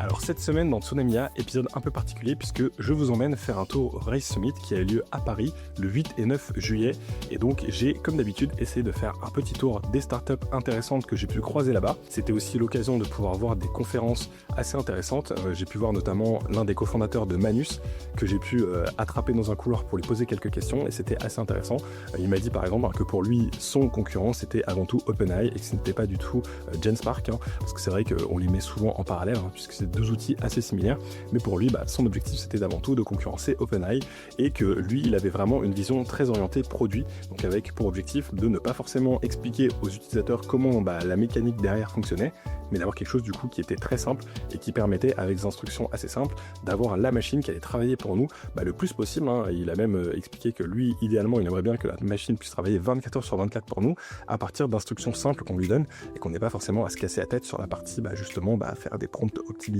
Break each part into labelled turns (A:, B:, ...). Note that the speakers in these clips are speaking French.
A: Alors cette semaine dans Tsunamia, épisode un peu particulier puisque je vous emmène faire un tour au Race Summit qui a eu lieu à Paris le 8 et 9 juillet. Et donc j'ai comme d'habitude essayé de faire un petit tour des startups intéressantes que j'ai pu croiser là-bas. C'était aussi l'occasion de pouvoir voir des conférences assez intéressantes. J'ai pu voir notamment l'un des cofondateurs de Manus que j'ai pu attraper dans un couloir pour lui poser quelques questions et c'était assez intéressant. Il m'a dit par exemple que pour lui son concurrent c'était avant tout OpenAI et que ce n'était pas du tout Genspark, parce que c'est vrai qu'on les met souvent en parallèle puisque c'est deux outils assez similaires, mais pour lui son objectif c'était d'avant tout de concurrencer OpenAI et que lui il avait vraiment une vision très orientée produit, donc avec pour objectif de ne pas forcément expliquer aux utilisateurs comment la mécanique derrière fonctionnait, mais d'avoir quelque chose du coup qui était très simple et qui permettait avec des instructions assez simples d'avoir la machine qui allait travailler pour nous le plus possible. Il a même expliqué que lui idéalement il aimerait bien que la machine puisse travailler 24 heures sur 24 pour nous à partir d'instructions simples qu'on lui donne et qu'on n'ait pas forcément à se casser la tête sur la partie justement faire des prompts optimisés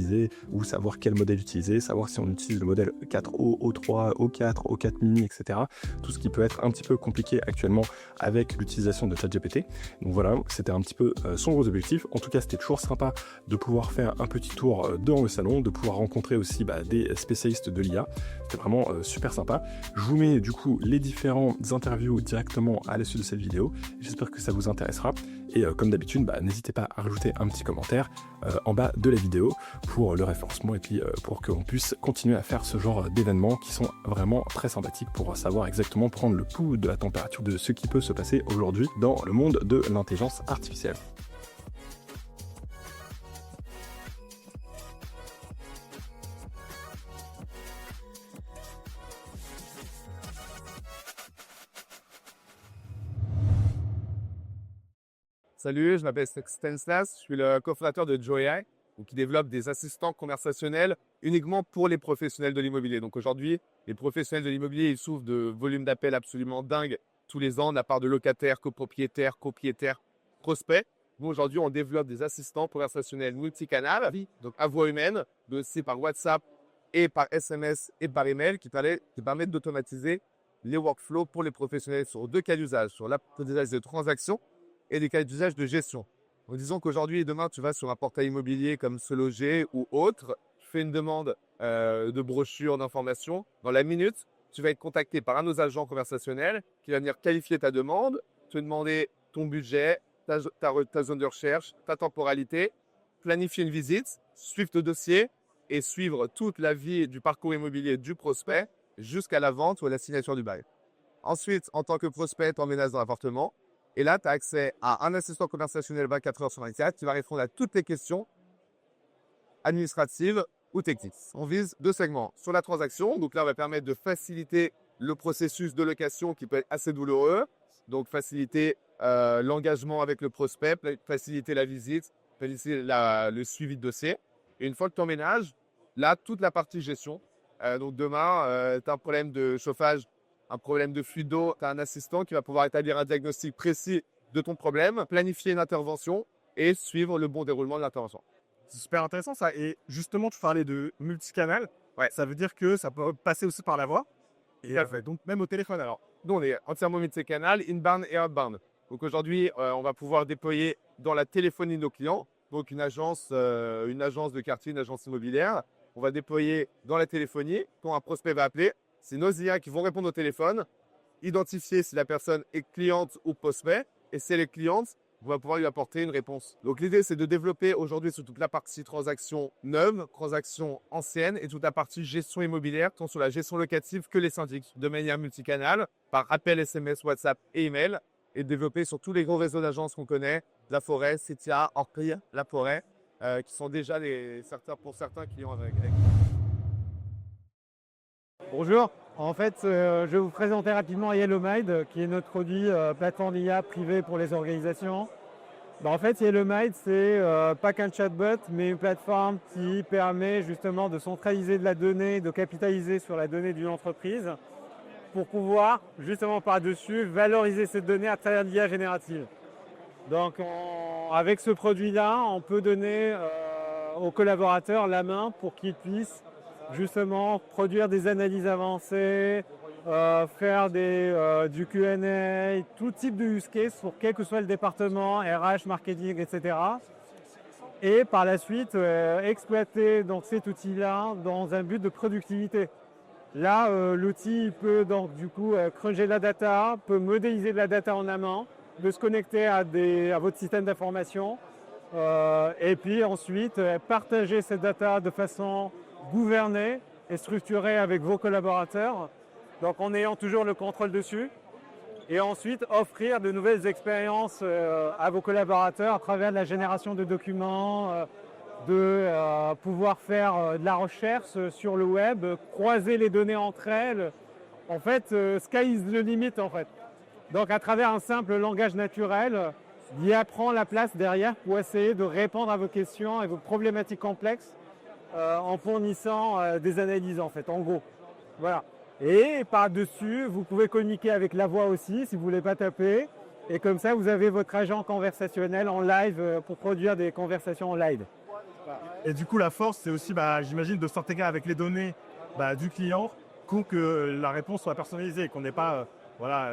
A: ou savoir quel modèle utiliser, savoir si on utilise le modèle E4O, O3, O4, O4 mini, etc. Tout ce qui peut être un petit peu compliqué actuellement avec l'utilisation de ChatGPT. Donc voilà, c'était un petit peu son gros objectif. En tout cas, c'était toujours sympa de pouvoir faire un petit tour dans le salon, de pouvoir rencontrer aussi des spécialistes de l'IA. C'était vraiment super sympa. Je vous mets du coup les différentes interviews directement à l'issue de cette vidéo. J'espère que ça vous intéressera. Et comme d'habitude, n'hésitez pas à rajouter un petit commentaire en bas de la vidéo pour le référencement et puis pour qu'on puisse continuer à faire ce genre d'événements qui sont vraiment très sympathiques pour savoir exactement prendre le pouls de la température de ce qui peut se passer aujourd'hui dans le monde de l'intelligence artificielle.
B: Salut, je m'appelle Stanislas, je suis le cofondateur de Joy.ai, qui développe des assistants conversationnels uniquement pour les professionnels de l'immobilier. Donc aujourd'hui, les professionnels de l'immobilier, ils souffrent de volumes d'appels absolument dingues tous les ans de la part de locataires, copropriétaires, prospects. Nous, aujourd'hui, on développe des assistants conversationnels multicanal, donc à voix humaine, mais aussi par WhatsApp et par SMS et par email, qui permettent d'automatiser les workflows pour les professionnels sur deux cas d'usage, sur l'apprentissage de transactions et des cas d'usage de gestion. Donc, disons qu'aujourd'hui et demain, tu vas sur un portail immobilier comme Se Loger ou autre, tu fais une demande de brochure, d'information. Dans la minute, tu vas être contacté par un de nos agents conversationnels qui va venir qualifier ta demande, te demander ton budget, ta zone de recherche, ta temporalité, planifier une visite, suivre ton dossier et suivre toute la vie du parcours immobilier du prospect jusqu'à la vente ou à la signature du bail. Ensuite, en tant que prospect, tu emménages dans l'appartement. Et là, tu as accès à un assistant conversationnel 24 heures sur 24 qui va répondre à toutes les questions administratives ou techniques. On vise deux segments. Sur la transaction, donc là, on va permettre de faciliter le processus de location qui peut être assez douloureux. Donc, faciliter l'engagement avec le prospect, faciliter la visite, faciliter le suivi de dossier. Et une fois que tu emménages, là, toute la partie gestion. Donc, demain, tu as un problème de chauffage, un problème de fuite d'eau, tu as un assistant qui va pouvoir établir un diagnostic précis de ton problème, planifier une intervention et suivre le bon déroulement de l'intervention.
C: C'est super intéressant ça. Et justement, tu parlais de multicanal.
B: Ouais.
C: Ça veut dire que ça peut passer aussi par la voix. Et donc même au téléphone alors.
B: Nous, on est entièrement multicanal, inbound et outbound. Donc aujourd'hui, on va pouvoir déployer dans la téléphonie de nos clients, donc une agence de quartier, une agence immobilière. On va déployer dans la téléphonie, quand un prospect va appeler, c'est nos IA qui vont répondre au téléphone, identifier si la personne est cliente ou prospect, et si elle est cliente, on va pouvoir lui apporter une réponse. Donc l'idée, c'est de développer aujourd'hui sur toute la partie transaction neuve, transaction ancienne, et toute la partie gestion immobilière, tant sur la gestion locative que les syndics, de manière multicanale, par appel, SMS, WhatsApp et email, et développer sur tous les gros réseaux d'agences qu'on connaît, La Forêt, Setia, Orpille, La Forêt, qui sont déjà pour certains clients avec.
D: Bonjour, en fait, je vais vous présenter rapidement YellowMind, qui est notre produit plateforme IA privée pour les organisations. En fait, YellowMind, c'est pas qu'un chatbot, mais une plateforme qui permet justement de centraliser de la donnée, de capitaliser sur la donnée d'une entreprise pour pouvoir justement par-dessus valoriser cette donnée à travers l'IA générative. Donc, avec ce produit-là, on peut donner aux collaborateurs la main pour qu'ils puissent justement produire des analyses avancées, faire du Q&A, tout type de use case pour quel que soit le département, RH, marketing, etc. et par la suite exploiter donc, cet outil-là dans un but de productivité. Là, l'outil peut donc du coup creuser la data, peut modéliser de la data en amont, de se connecter à votre système d'information et puis ensuite partager cette data de façon gouvernée et structurée avec vos collaborateurs, donc en ayant toujours le contrôle dessus. Et ensuite offrir de nouvelles expériences à vos collaborateurs à travers la génération de documents, de pouvoir faire de la recherche sur le web, croiser les données entre elles. En fait, sky is the limit en fait. Donc à travers un simple langage naturel, l'IA prend la place derrière pour essayer de répondre à vos questions et vos problématiques complexes en fournissant des analyses en fait, en gros. Voilà. Et par-dessus, vous pouvez communiquer avec la voix aussi si vous ne voulez pas taper. Et comme ça, vous avez votre agent conversationnel en live pour produire des conversations en live.
C: Et du coup, la force, c'est aussi, j'imagine, de s'intégrer avec les données du client pour que la réponse soit personnalisée, qu'on n'ait pas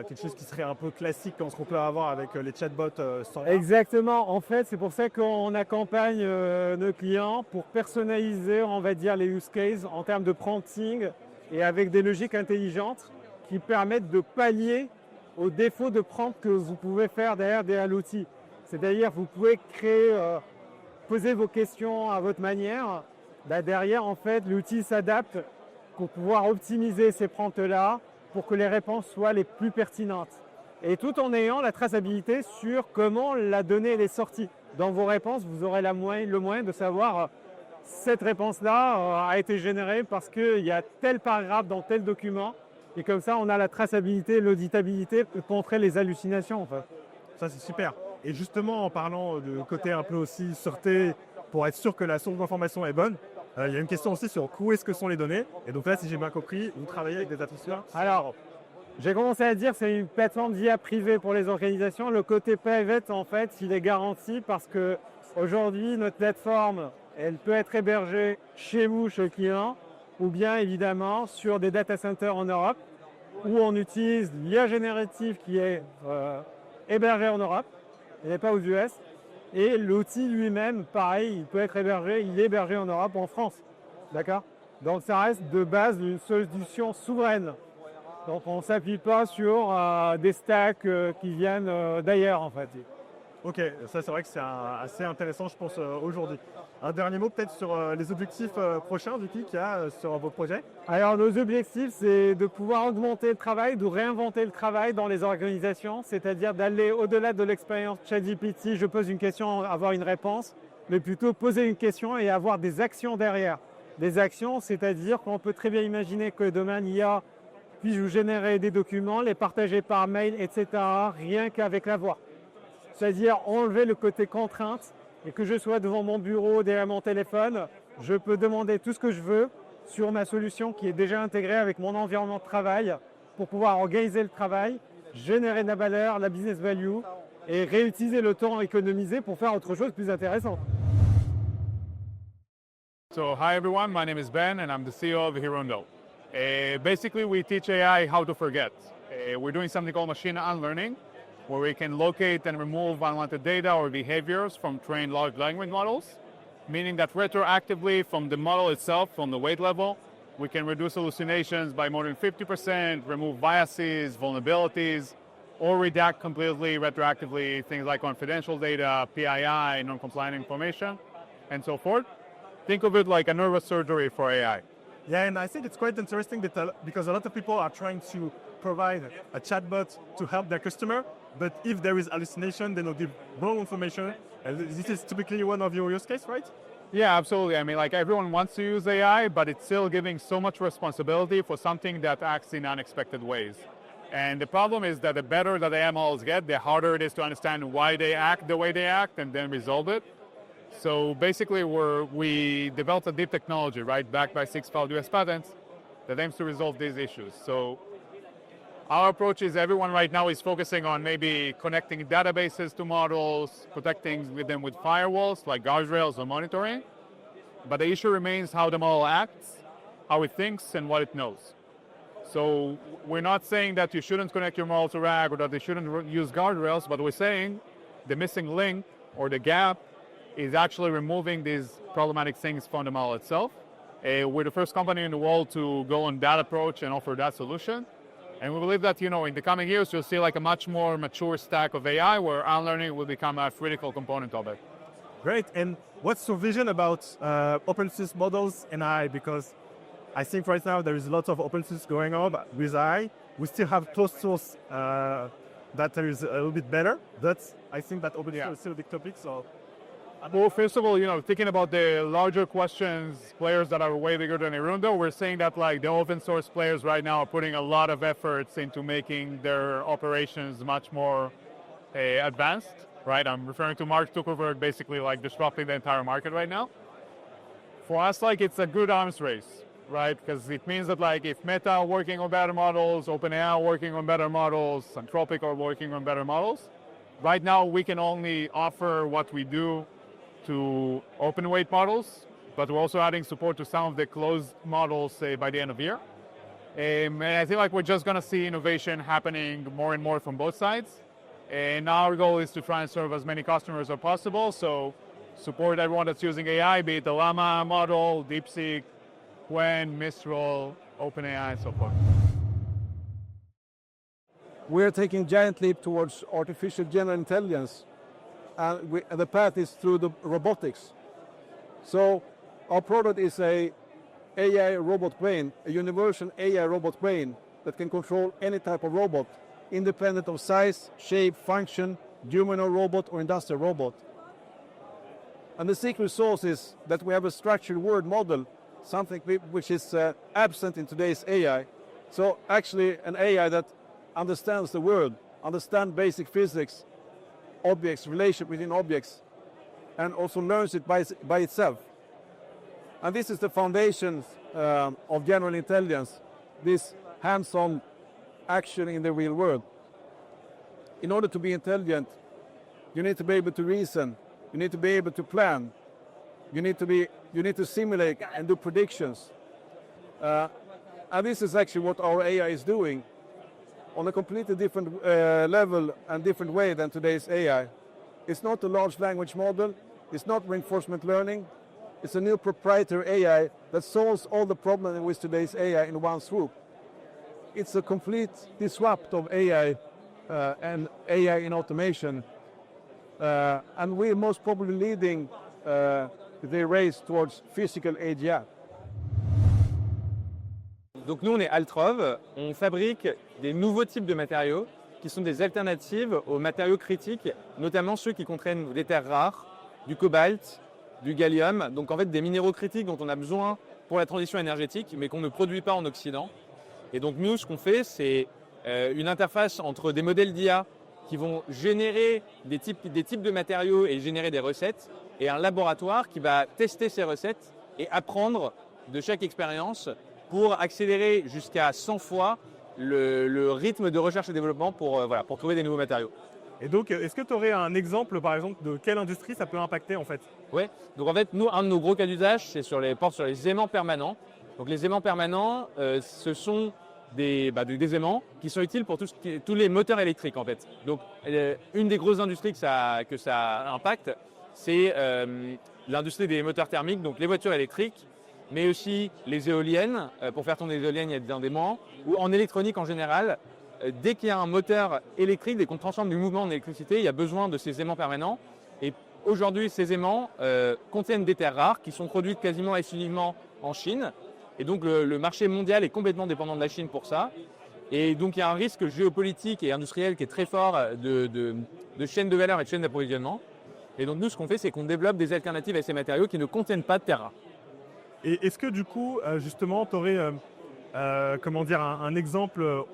C: quelque chose qui serait un peu classique comme ce qu'on peut avoir avec les chatbots standards.
D: Exactement. En fait, c'est pour ça qu'on accompagne nos clients pour personnaliser, on va dire, les use cases en termes de prompting et avec des logiques intelligentes qui permettent de pallier aux défauts de prompt que vous pouvez faire derrière l'outil. C'est-à-dire vous pouvez créer, poser vos questions à votre manière. Derrière, en fait, l'outil s'adapte pour pouvoir optimiser ces prompts-là pour que les réponses soient les plus pertinentes. Et tout en ayant la traçabilité sur comment la donnée elle est sortie. Dans vos réponses, vous aurez le moyen de savoir cette réponse-là a été générée parce qu'il y a tel paragraphe dans tel document. Et comme ça, on a la traçabilité, l'auditabilité pour contrer les hallucinations. En fait.
C: Ça, c'est super. Et justement, en parlant de côté un peu aussi sûreté, pour être sûr que la source d'information est bonne, il y a une question aussi sur où est-ce que sont les données. Et donc là, si j'ai bien compris, vous travaillez avec des annonceurs.
D: Alors, j'ai commencé à dire que c'est une plateforme d'IA privée pour les organisations. Le côté private, en fait, il est garanti parce qu'aujourd'hui, notre plateforme, elle peut être hébergée chez vous, chez le client, ou bien évidemment sur des data centers en Europe, où on utilise l'IA générative qui est hébergée en Europe, il n'est pas aux US, et l'outil lui-même, pareil, il peut être hébergé, il est hébergé en Europe, en France, d'accord? Donc ça reste de base une solution souveraine. Donc on ne s'appuie pas sur des stacks qui viennent d'ailleurs en fait.
C: Ok, ça c'est vrai que c'est assez intéressant je pense aujourd'hui. Un dernier mot peut-être sur les objectifs prochains du qu'il y a sur vos projets.
D: Alors nos objectifs c'est de pouvoir augmenter le travail, de réinventer le travail dans les organisations, c'est-à-dire d'aller au-delà de l'expérience ChatGPT, je pose une question, avoir une réponse, mais plutôt poser une question et avoir des actions derrière. Des actions, c'est-à-dire qu'on peut très bien imaginer que demain l'IA puisse vous générer des documents, les partager par mail, etc., rien qu'avec la voix. C'est-à-dire enlever le côté contrainte et que je sois devant mon bureau, derrière mon téléphone, je peux demander tout ce que je veux sur ma solution qui est déjà intégrée avec mon environnement de travail pour pouvoir organiser le travail, générer de la valeur, la business value et réutiliser le temps économisé pour faire autre chose de plus intéressant.
E: So hi everyone, my name is Ben and I'm the CEO of Hirundo. Basically we teach AI how to forget. We're doing something called machine unlearning, where we can locate and remove unwanted data or behaviors from trained large language models, meaning that retroactively from the model itself, from the weight level, we can reduce hallucinations by more than 50%, remove biases, vulnerabilities, or redact completely retroactively things like confidential data, PII, non-compliant information, and so forth. Think of it like a nervous surgery for AI.
C: Yeah, and I think it's quite interesting because a lot of people are trying to provide a chatbot to help their customer, but if there is hallucination, then they'll give wrong information. And this is typically one of your use cases, right?
E: Yeah, absolutely. I mean, like everyone wants to use AI, but it's still giving so much responsibility for something that acts in unexpected ways. And the problem is that the better that AI models get, the harder it is to understand why they act the way they act and then resolve it. So basically, we developed a deep technology, right, backed by 6 filed US patents that aims to resolve these issues. So our approach is everyone right now is focusing on maybe connecting databases to models, protecting them with firewalls like guardrails or monitoring. But the issue remains how the model acts, how it thinks, and what it knows. So we're not saying that you shouldn't connect your model to RAG or that they shouldn't use guardrails, but we're saying the missing link or the gap is actually removing these problematic things from the model itself. We're the first company in the world to go on that approach and offer that solution. And we believe that, in the coming years, you'll see like a much more mature stack of AI where unlearning will become a critical component of it.
C: Great. And what's your vision about open source models and AI? Because I think right now there is lots of open source going on with AI. We still have closed source that is a little bit better. I think that open source is still a big topic. So,
E: well, first of all, thinking about the larger questions, players that are way bigger than Erundo, we're saying that like the open source players right now are putting a lot of efforts into making their operations much more advanced, right? I'm referring to Mark Zuckerberg basically like disrupting the entire market right now. For us, like it's a good arms race, right? Because it means that like if Meta are working on better models, OpenAI are working on better models, Anthropic are working on better models, right now we can only offer what we do to open weight models, but we're also adding support to some of the closed models, say, by the end of the year. And I feel like we're just going to see innovation happening more and more from both sides. And our goal is to try and serve as many customers as possible. So support everyone that's using AI, be it the Llama model, DeepSeek, Qwen, Mistral, OpenAI, and so forth.
F: We're taking giant leap towards artificial general intelligence. And the path is through the robotics. So our product is a AI robot brain, a universal AI robot brain that can control any type of robot, independent of size, shape, function, humanoid robot or industrial robot. And the secret sauce is that we have a structured word model, something which is absent in today's AI. So actually an AI that understands the world, understands basic physics, objects, relation between objects, and also learns it by itself. And this is the foundation of general intelligence, this hands-on action in the real world. In order to be intelligent, you need to be able to reason, you need to be able to plan, you need to simulate and do predictions. And this is actually what our AI is doing on a completely different level and different way than today's AI. It's not a large language model, it's not reinforcement learning, it's a new proprietary AI that solves all the problems with today's AI in one swoop. It's a complete disrupt of AI and AI in automation. And we're most probably leading the race towards physical AGI.
G: Donc nous, on est Altrove, on fabrique des nouveaux types de matériaux qui sont des alternatives aux matériaux critiques, notamment ceux qui contiennent des terres rares, du cobalt, du gallium, donc en fait des minéraux critiques dont on a besoin pour la transition énergétique, mais qu'on ne produit pas en Occident. Et donc nous, ce qu'on fait, c'est une interface entre des modèles d'IA qui vont générer des types de matériaux et générer des recettes, et un laboratoire qui va tester ces recettes et apprendre de chaque expérience pour accélérer jusqu'à 100 fois le rythme de recherche et développement pour trouver des nouveaux matériaux.
C: Et donc, est-ce que tu aurais un exemple, par exemple, de quelle industrie ça peut impacter en fait?
G: Ouais, donc en fait, nous, un de nos gros cas d'usage, c'est porte sur les aimants permanents. Donc les aimants permanents, ce sont des aimants qui sont utiles pour tous les moteurs électriques en fait. Donc une des grosses industries que ça impacte, c'est l'industrie des moteurs thermiques, donc les voitures électriques, mais aussi les éoliennes. Pour faire tourner les éoliennes, il y a des aimants. Ou en électronique en général, dès qu'il y a un moteur électrique, dès qu'on transforme du mouvement en électricité, il y a besoin de ces aimants permanents. Et aujourd'hui, ces aimants contiennent des terres rares qui sont produites quasiment exclusivement en Chine. Et donc le marché mondial est complètement dépendant de la Chine pour ça. Et donc il y a un risque géopolitique et industriel qui est très fort de chaîne de valeur et de chaîne d'approvisionnement. Et donc nous, ce qu'on fait, c'est qu'on développe des alternatives à ces matériaux qui ne contiennent pas de terres rares.
C: Et est-ce que du coup, justement, tu aurais un exemple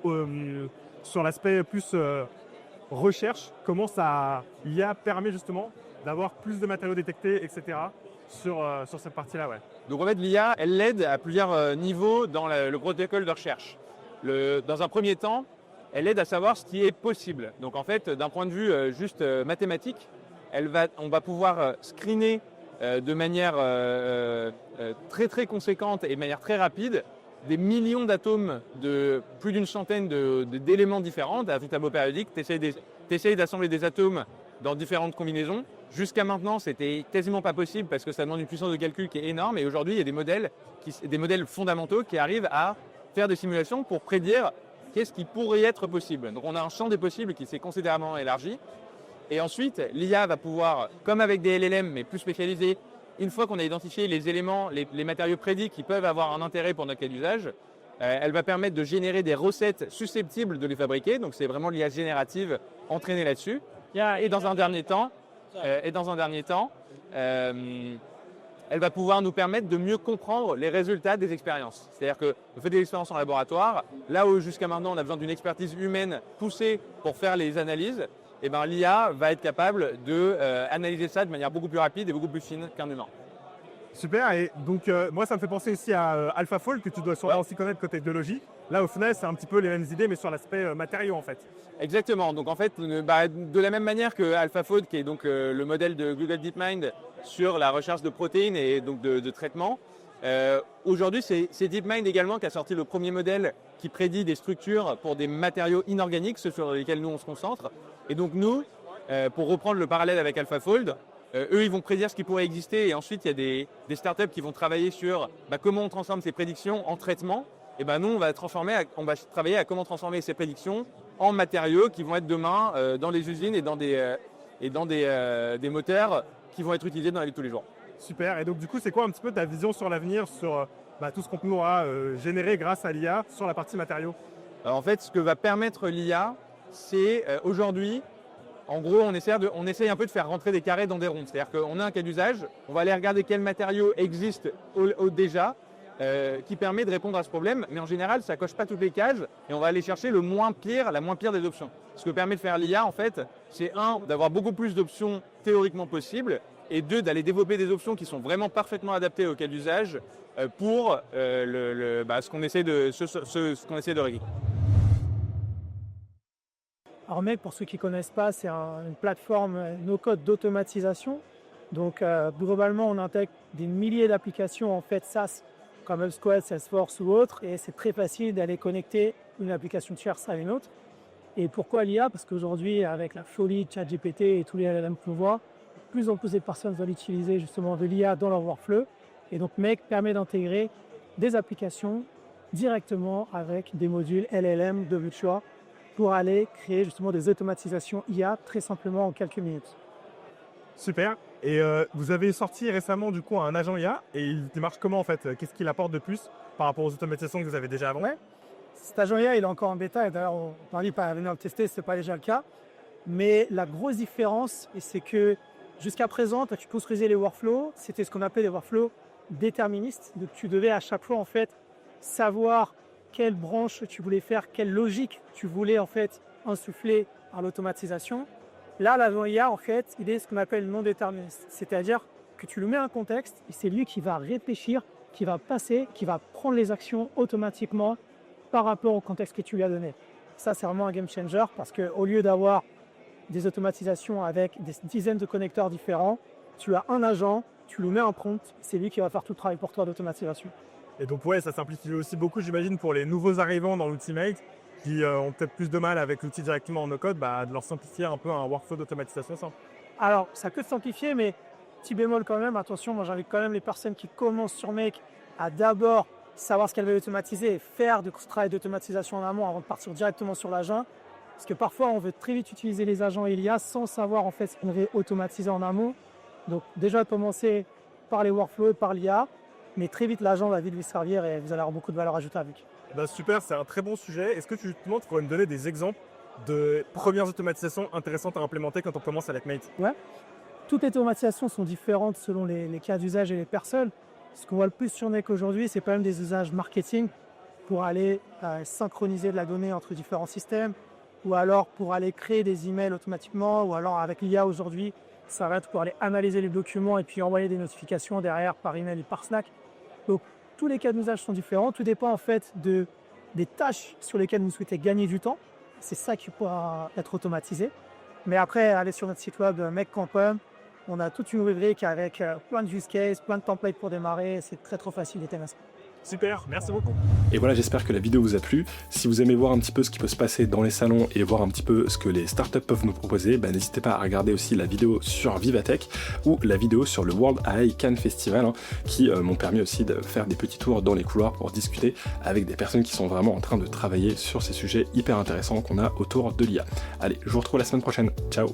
C: sur l'aspect plus recherche, comment l'IA permet justement d'avoir plus de matériaux détectés, etc. sur cette partie-là, ouais.
G: Donc en fait, l'IA, elle l'aide à plusieurs niveaux dans le protocole de recherche. Dans un premier temps, elle aide à savoir ce qui est possible. Donc en fait, d'un point de vue juste mathématique, on va pouvoir screener de manière très très conséquente et de manière très rapide des millions d'atomes de plus d'une centaine d'éléments différents. Dans un tableau périodique, tu essayes d'assembler des atomes dans différentes combinaisons Jusqu'à maintenant, c'était quasiment pas possible parce que ça demande une puissance de calcul qui est énorme. Et aujourd'hui, il y a des modèles fondamentaux qui arrivent à faire des simulations pour prédire qu'est-ce qui pourrait être possible. Donc on a un champ des possibles qui s'est considérablement élargi. Et ensuite, l'IA va pouvoir, comme avec des LLM, mais plus spécialisés, une fois qu'on a identifié les éléments, les matériaux prédits qui peuvent avoir un intérêt pour notre cas d'usage, elle va permettre de générer des recettes susceptibles de les fabriquer. Donc c'est vraiment l'IA générative entraînée là-dessus. Et dans un dernier temps, elle va pouvoir nous permettre de mieux comprendre les résultats des expériences. C'est-à-dire qu'on fait des expériences en laboratoire, là où jusqu'à maintenant on a besoin d'une expertise humaine poussée pour faire les analyses, et ben, l'IA va être capable d'analyser ça de manière beaucoup plus rapide et beaucoup plus fine qu'un humain.
C: Super, et donc moi ça me fait penser aussi à AlphaFold que tu dois sûrement aussi connaître côté biologie. Là au final c'est un petit peu les mêmes idées mais sur l'aspect matériaux en fait.
G: Exactement, donc en fait de la même manière que AlphaFold qui est donc le modèle de Google DeepMind sur la recherche de protéines et donc de traitement, aujourd'hui c'est DeepMind également qui a sorti le premier modèle qui prédit des structures pour des matériaux inorganiques, ceux sur lesquels nous on se concentre. Et donc nous, pour reprendre le parallèle avec AlphaFold, eux, ils vont prédire ce qui pourrait exister et ensuite, il y a des startups qui vont travailler sur comment on transforme ces prédictions en traitement. Et nous, on va travailler à comment transformer ces prédictions en matériaux qui vont être demain dans les usines et dans des moteurs qui vont être utilisés dans la vie de tous les jours.
C: Super, et donc du coup, c'est quoi un petit peu ta vision sur l'avenir, sur tout ce qu'on pourra générer grâce à l'IA sur la partie matériaux?
G: Alors, en fait, ce que va permettre l'IA, c'est aujourd'hui… En gros, on essaye un peu de faire rentrer des carrés dans des ronds. C'est-à-dire qu'on a un cas d'usage, on va aller regarder quels matériaux existent déjà qui permet de répondre à ce problème. Mais en général, ça ne coche pas toutes les cases et on va aller chercher la moins pire des options. Ce que permet de faire l'IA, en fait, c'est d'avoir beaucoup plus d'options théoriquement possibles et d'aller développer des options qui sont vraiment parfaitement adaptées au cas d'usage pour ce qu'on essaie de régler.
H: Alors Make, pour ceux qui ne connaissent pas, c'est une plateforme no-code d'automatisation. Donc globalement, on intègre des milliers d'applications en fait SaaS comme HubSpot, Salesforce ou autres, et c'est très facile d'aller connecter une application tierce à une autre. Et pourquoi l'IA? Parce qu'aujourd'hui, avec la folie de ChatGPT et tous les LLM qu'on voit, de plus en plus de personnes veulent utiliser justement de l'IA dans leur workflow. Et donc Make permet d'intégrer des applications directement avec des modules LLM de votre choix pour aller créer justement des automatisations IA très simplement en quelques minutes.
C: Super. Et vous avez sorti récemment du coup un agent IA et il marche comment en fait? Qu'est-ce qu'il apporte de plus par rapport aux automatisations que vous avez déjà avant?
H: Cet agent IA il est encore en bêta et d'ailleurs on n'arrive pas à venir le tester, ce n'est pas déjà le cas. Mais la grosse différence, c'est que jusqu'à présent, quand tu construisais les workflows, c'était ce qu'on appelait des workflows déterministes. Donc tu devais à chaque fois en fait savoir quelle branche tu voulais faire, quelle logique tu voulais en fait insuffler à l'automatisation. Là, l'agent IA, en fait, il est ce qu'on appelle non déterministe. C'est-à-dire que tu lui mets un contexte et c'est lui qui va réfléchir, qui va passer, qui va prendre les actions automatiquement par rapport au contexte que tu lui as donné. Ça, c'est vraiment un game changer parce qu'au lieu d'avoir des automatisations avec des dizaines de connecteurs différents, tu as un agent, tu lui mets un prompt, c'est lui qui va faire tout le travail pour toi d'automatisation.
C: Et donc ouais, ça simplifie aussi beaucoup, j'imagine, pour les nouveaux arrivants dans l'outil Make qui ont peut-être plus de mal avec l'outil directement en no-code, de leur simplifier un peu un workflow d'automatisation simple.
H: Alors, ça peut simplifier, mais petit bémol quand même, attention, moi j'invite quand même les personnes qui commencent sur Make à d'abord savoir ce qu'elles veulent automatiser et faire du travail d'automatisation en amont avant de partir directement sur l'agent. Parce que parfois, on veut très vite utiliser les agents et l'IA sans savoir en fait ce qu'on veut automatiser en amont. Donc déjà, commencer par les workflows et par l'IA, mais très vite, l'agent va vite lui servir et vous allez avoir beaucoup de valeur ajoutée avec.
C: Super, c'est un très bon sujet. Est-ce que tu pourrais me donner des exemples de premières automatisations intéressantes à implémenter quand on commence avec Mate?
H: Ouais. Toutes les automatisations sont différentes selon les cas d'usage et les personnes. Ce qu'on voit le plus sur Make aujourd'hui, c'est quand même des usages marketing pour aller synchroniser de la donnée entre différents systèmes ou alors pour aller créer des emails automatiquement ou alors avec l'IA aujourd'hui, ça va être pour aller analyser les documents et puis envoyer des notifications derrière par email et par Slack. Donc, tous les cas d'usage sont différents. Tout dépend en fait des tâches sur lesquelles vous souhaitez gagner du temps. C'est ça qui pourra être automatisé. Mais après, allez sur notre site web make.com. On a toute une rubrique avec plein de use cases, plein de templates pour démarrer. C'est très trop facile d'utiliser.
C: Super, merci beaucoup.
A: Et voilà, j'espère que la vidéo vous a plu. Si vous aimez voir un petit peu ce qui peut se passer dans les salons et voir un petit peu ce que les startups peuvent nous proposer, n'hésitez pas à regarder aussi la vidéo sur Vivatech ou la vidéo sur le World AI Cannes Festival qui m'ont permis aussi de faire des petits tours dans les couloirs pour discuter avec des personnes qui sont vraiment en train de travailler sur ces sujets hyper intéressants qu'on a autour de l'IA. Allez, je vous retrouve la semaine prochaine. Ciao!